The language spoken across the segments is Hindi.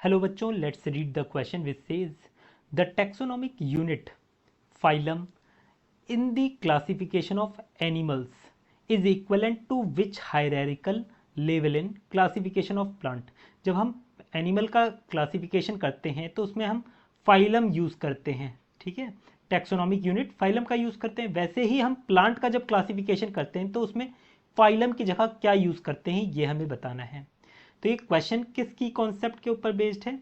हेलो बच्चों, let's read the question which says the taxonomic unit phylum in the classification of animals is equivalent to which hierarchical level in classification of plant। जब हम एनिमल का क्लासिफिकेशन करते हैं तो उसमें हम फाइलम यूज करते हैं, ठीक है। टैक्सोनॉमिक यूनिट फाइलम का यूज करते हैं, वैसे ही हम प्लांट का जब क्लासिफिकेशन करते हैं तो उसमें फाइलम की जगह क्या यूज करते हैं ये हमें बताना है। तो ये क्वेश्चन किसकी कॉन्सेप्ट के ऊपर बेस्ड है?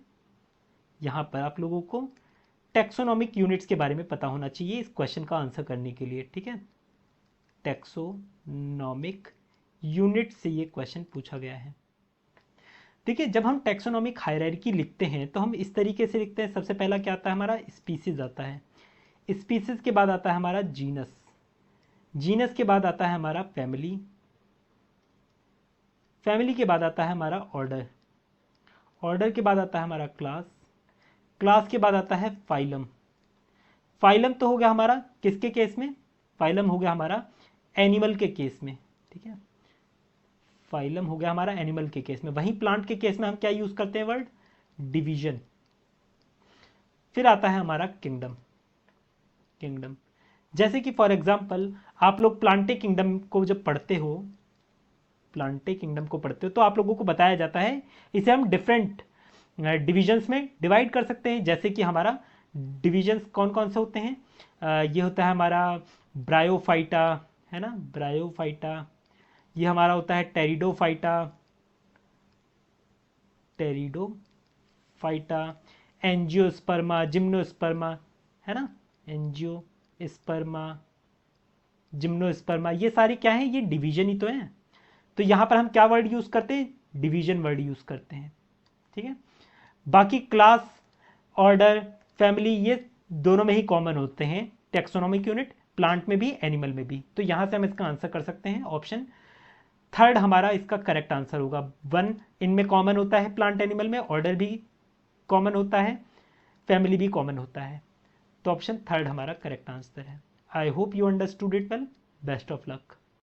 यहाँ पर आप लोगों को टैक्सोनॉमिक यूनिट्स के बारे में पता होना चाहिए इस क्वेश्चन का आंसर करने के लिए, ठीक है। टैक्सोनॉमिक यूनिट से ये क्वेश्चन पूछा गया है। देखिए, जब हम टैक्सोनॉमिक हायरार्की लिखते हैं तो हम इस तरीके से लिखते हैं। सबसे पहला क्या आता है? हमारा स्पीसीज आता है। स्पीसीज के बाद आता है हमारा जीनस। जीनस के बाद आता है हमारा फैमिली। फैमिली के बाद आता है हमारा ऑर्डर। ऑर्डर के बाद आता है हमारा क्लास। क्लास के बाद आता है फाइलम। फाइलम तो हो गया हमारा किसके केस में? फाइलम हो गया हमारा एनिमल के केस में, ठीक है। फाइलम हो गया हमारा एनिमल के केस में। वहीं प्लांट के केस में हम क्या यूज करते हैं? Word division. फिर आता है हमारा किंगडम। किंगडम जैसे कि फॉर एग्जांपल आप लोग प्लांटे किंगडम को जब पढ़ते हो, प्लांटे किंगडम को पढ़ते हो तो आप लोगों को बताया जाता है इसे हम डिफरेंट डिविजन्स में डिवाइड कर सकते हैं। जैसे कि हमारा डिविजन्स कौन कौन से होते हैं? ये होता है हमारा ब्रायोफाइटा, है ना, ब्रायोफाइटा। ये हमारा होता है टेरिडोफाइटा, टेरिडोफाइटा, एंजियोस्पर्मा, जिम्नोस्पर्मा, है ना, एंजियोस्पर्मा, जिम्नोस्पर्मा। ये सारे क्या है? ये डिवीजन ही तो है। तो यहां पर हम क्या वर्ड यूज करते हैं? डिवीजन वर्ड यूज करते हैं, ठीक है। बाकी क्लास, ऑर्डर, फैमिली ये दोनों में ही कॉमन होते हैं। टैक्सोनॉमिक यूनिट प्लांट में भी एनिमल में भी। तो यहां से हम इसका आंसर कर सकते हैं ऑप्शन थर्ड हमारा इसका करेक्ट आंसर होगा। वन इनमें कॉमन होता है, प्लांट एनिमल में ऑर्डर भी कॉमन होता है, फैमिली भी कॉमन होता है। तो ऑप्शन थर्ड हमारा करेक्ट आंसर है। I hope you understood it well. Best of luck.